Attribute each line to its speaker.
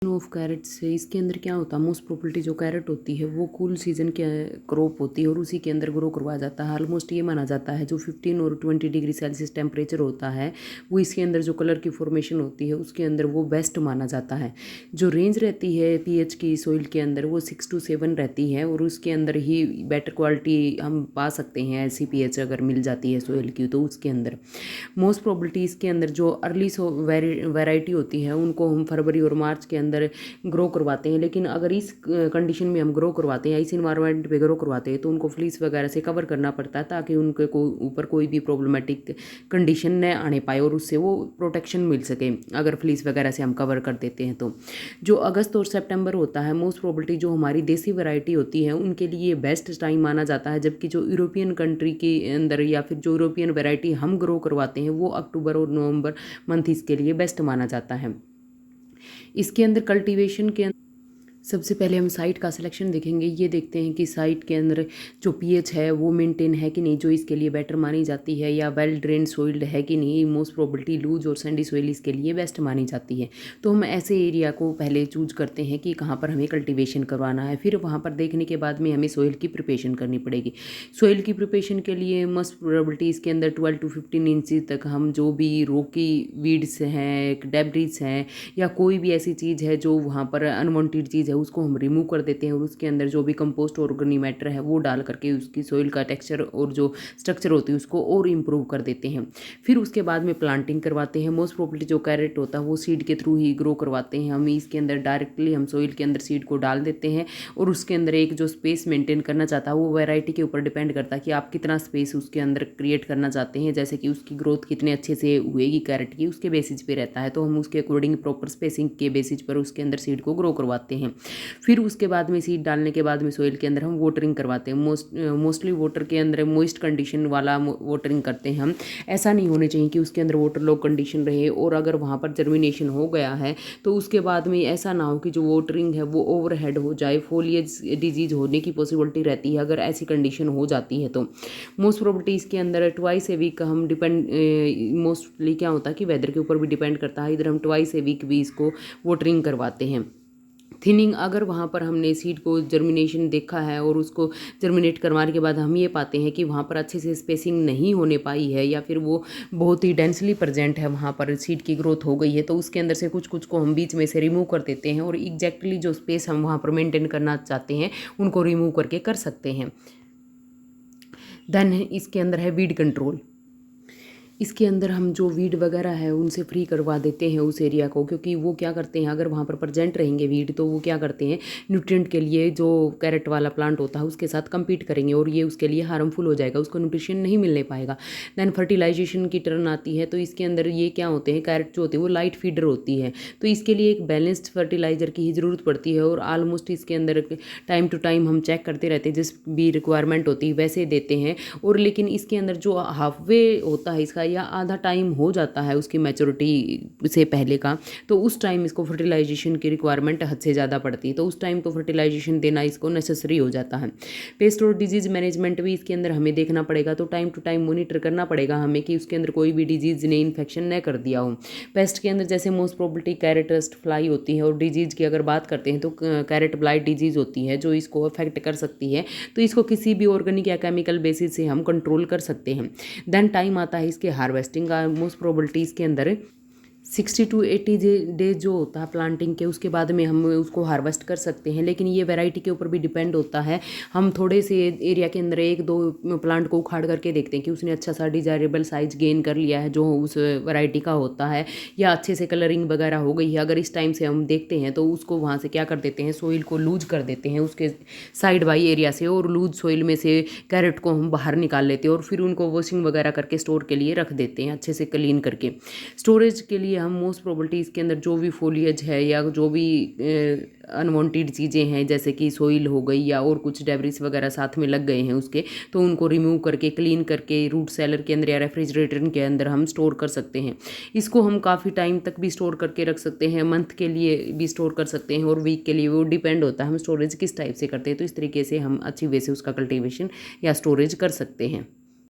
Speaker 1: Of carat से इसके अंदर क्या होता है, मोस्ट प्रोबेबिलिटी जो कैरेट होती है वो कूल सीजन के क्रॉप होती है और उसी के अंदर ग्रो करवाया जाता है। ऑलमोस्ट ये माना जाता है जो 15 और 20 डिग्री सेल्सियस टेम्परेचर होता है वो इसके अंदर जो कलर की फॉर्मेशन होती है उसके अंदर वो बेस्ट माना जाता है। जो रेंज रहती है पीएच की सॉइल के अंदर वो 6 to 7 रहती है और उसके अंदर ही बेटर क्वालिटी हम पा सकते हैं। ऐसी पीएच अगर मिल जाती है सॉइल की तो उसके अंदर मोस्ट प्रोबेबिलिटी इसके अंदर जो अर्ली वैरायटी होती है उनको हम फरवरी और मार्च के अंदर ग्रो करवाते हैं। लेकिन अगर इस कंडीशन में हम ग्रो करवाते हैं, इस इन्वायरमेंट पे ग्रो करवाते हैं तो उनको फ्लीस वगैरह से कवर करना पड़ता है ताकि उनके ऊपर कोई भी प्रॉब्लमेटिक कंडीशन न आने पाए और उससे वो प्रोटेक्शन मिल सके अगर फ्लीस वगैरह से हम कवर कर देते हैं। तो जो अगस्त और सितंबर होता है मोस्ट प्रोबेबिलिटी जो हमारी देसी वैरायटी होती है उनके लिए बेस्ट टाइम माना जाता है, जबकि जो यूरोपियन कंट्री के अंदर या फिर जो यूरोपियन वैरायटी हम ग्रो करवाते हैं वो अक्टूबर और नवंबर मंथ इसके लिए बेस्ट माना जाता है। इसके अंदर कल्टीवेशन के सबसे पहले हम साइट का सिलेक्शन देखेंगे। ये देखते हैं कि साइट के अंदर जो पीएच है वो मेंटेन है कि नहीं, जो इसके लिए बेटर मानी जाती है, या वेल ड्रेन सोइल्ड है कि नहीं। मोस्ट प्रोबेबिलिटी लूज और सैंडी सोइल इसके लिए बेस्ट मानी जाती है। तो हम ऐसे एरिया को पहले चूज करते हैं कि कहाँ पर हमें कल्टीवेशन करवाना है। फिर वहाँ पर देखने के बाद में हमें सोइल की प्रिपरेशन करनी पड़ेगी। सोइल की प्रिपरेशन के लिए मोस्ट प्रोबेबिलिटी इसके अंदर 12 to 15 इंच तक हम जो भी रोकी वीड्स हैं, डेब्रिस हैं या कोई भी ऐसी चीज़ है जो वहाँ पर अनवांटेड चीज़ है उसको हम रिमूव कर देते हैं और उसके अंदर जो भी कंपोस्ट ऑर्गेनिक मैटर है वो डाल करके उसकी सोइल का टेक्सचर और जो स्ट्रक्चर होती है उसको और इम्प्रूव कर देते हैं। फिर उसके बाद में प्लांटिंग करवाते हैं। मोस्ट प्रोबेबिलिटी जो कैरेट होता है वो सीड के थ्रू ही ग्रो करवाते हैं। हम इसके अंदर डायरेक्टली हम सोइल के अंदर सीड को डाल देते हैं और उसके अंदर एक जो स्पेस मेंटेन करना चाहता है वो वैरायटी के ऊपर डिपेंड करता है कि आप कितना स्पेस उसके अंदर क्रिएट करना चाहते हैं, जैसे कि उसकी ग्रोथ कितने अच्छे से हुएगी कैरेट की उसके बेसिस पे रहता है। तो हम उसके अकॉर्डिंग प्रॉपर स्पेसिंग के बेसिस पर उसके अंदर सीड को ग्रो करवाते हैं। फिर उसके बाद में सीड डालने के बाद में सोइल के अंदर हम वाटरिंग करवाते हैं। मोस्टली वाटर के अंदर मॉइस्ट कंडीशन वाला वाटरिंग करते हैं हम। ऐसा नहीं होने चाहिए कि उसके अंदर वाटर लो कंडीशन रहे और अगर वहाँ पर जर्मिनेशन हो गया है तो उसके बाद में ऐसा ना हो कि जो वाटरिंग है वो ओवरहेड हो जाए, फोलिएज डिजीज होने की पॉसिबिलिटी रहती है अगर ऐसी कंडीशन हो जाती है। तो मोस्ट प्रोबेबिलिटी इसके अंदर ट्वाइस ए वीक हम डिपेंड, मोस्टली क्या होता है कि वेदर के ऊपर भी डिपेंड करता है, इधर हम ट्वाइस ए वीक भी इसको वाटरिंग करवाते हैं। थिनिंग, अगर वहाँ पर हमने सीड को जर्मिनेशन देखा है और उसको जर्मिनेट करवाने के बाद हम ये पाते हैं कि वहाँ पर अच्छे से स्पेसिंग नहीं होने पाई है या फिर वो बहुत ही डेंसली प्रेजेंट है, वहाँ पर सीड की ग्रोथ हो गई है, तो उसके अंदर से कुछ कुछ को हम बीच में से रिमूव कर देते हैं और एग्जैक्टली जो स्पेस हम वहाँ पर मेंटेन करना चाहते हैं उनको रिमूव करके कर सकते हैं। देन इसके अंदर है वीड कंट्रोल। इसके अंदर हम जो वीड वगैरह है उनसे फ्री करवा देते हैं उस एरिया को, क्योंकि वो क्या करते हैं अगर वहाँ पर प्रेजेंट रहेंगे वीड तो वो क्या करते हैं न्यूट्रिएंट के लिए जो कैरेट वाला प्लांट होता है उसके साथ कम्पीट करेंगे और ये उसके लिए हार्मफुल हो जाएगा, उसको न्यूट्रिशन नहीं मिलने पाएगा। दैन फर्टिलाइजेशन की टर्न आती है, तो इसके अंदर ये क्या होते हैं कैरेट जो होते हैं वो लाइट फीडर होती है, तो इसके लिए एक बैलेंस्ड फर्टिलाइजर की ही ज़रूरत पड़ती है और ऑलमोस्ट इसके अंदर टाइम टू टाइम हम चेक करते रहते हैं, जिस भी रिक्वायरमेंट होती है वैसे देते हैं। और लेकिन इसके अंदर जो हाफ वे होता है इसका या आधा टाइम हो जाता है उसकी मैच्योरिटी से पहले का, तो उस टाइम इसको फर्टिलाइजेशन की रिक्वायरमेंट हद से ज़्यादा पड़ती है, तो उस टाइम तो फर्टिलाइजेशन देना इसको नेसेसरी हो जाता है। पेस्ट और डिजीज़ मैनेजमेंट भी इसके अंदर हमें देखना पड़ेगा, तो टाइम टू टाइम मोनिटर करना पड़ेगा हमें कि उसके अंदर कोई भी डिजीज़ ने इन्फेक्शन न कर दिया हो। पेस्ट के अंदर जैसे most probability carrot rust fly होती है और डिजीज़ की अगर बात करते हैं तो कैरेट ब्लाइट डिजीज़ होती है जो इसको अफेक्ट कर सकती है, तो इसको किसी भी ऑर्गेनिक या केमिकल बेसिस से हम कंट्रोल कर सकते हैं। देन टाइम आता है इसके हार्वेस्टिंग का। मोस्ट प्रोबेबिलिटीज़ के अंदर 60 to 80 डेज जो होता है प्लांटिंग के, उसके बाद में हम उसको हार्वेस्ट कर सकते हैं, लेकिन ये वैरायटी के ऊपर भी डिपेंड होता है। हम थोड़े से एरिया के अंदर एक दो प्लांट को उखाड़ करके देखते हैं कि उसने अच्छा सा डिजायरेबल साइज गेन कर लिया है जो उस वैरायटी का होता है, या अच्छे से कलरिंग वगैरह हो गई है। अगर इस टाइम से हम देखते हैं तो उसको वहाँ से क्या कर देते हैं सोइल को लूज कर देते हैं उसके साइड बाई एरिया से, और लूज सोइल में से कैरेट को हम बाहर निकाल लेते हैं और फिर उनको वॉशिंग वगैरह करके स्टोर के लिए रख देते हैं अच्छे से क्लीन करके। स्टोरेज के लिए हम मोस्ट प्रोबेबिलिटी इसके अंदर जो भी फोलिएज है या जो भी अनवांटेड चीज़ें हैं जैसे कि सोइल हो गई या और कुछ डेब्रिस वगैरह साथ में लग गए हैं उसके, तो उनको रिमूव करके क्लीन करके रूट सेलर के अंदर या रेफ्रिजरेटर के अंदर हम स्टोर कर सकते हैं। इसको हम काफ़ी टाइम तक भी स्टोर करके रख सकते हैं, मंथ के लिए भी स्टोर कर सकते हैं और वीक के लिए, वो डिपेंड होता है हम स्टोरेज किस टाइप से करते हैं। तो इस तरीके से हम अच्छी वे से उसका कल्टीवेशन या स्टोरेज कर सकते हैं।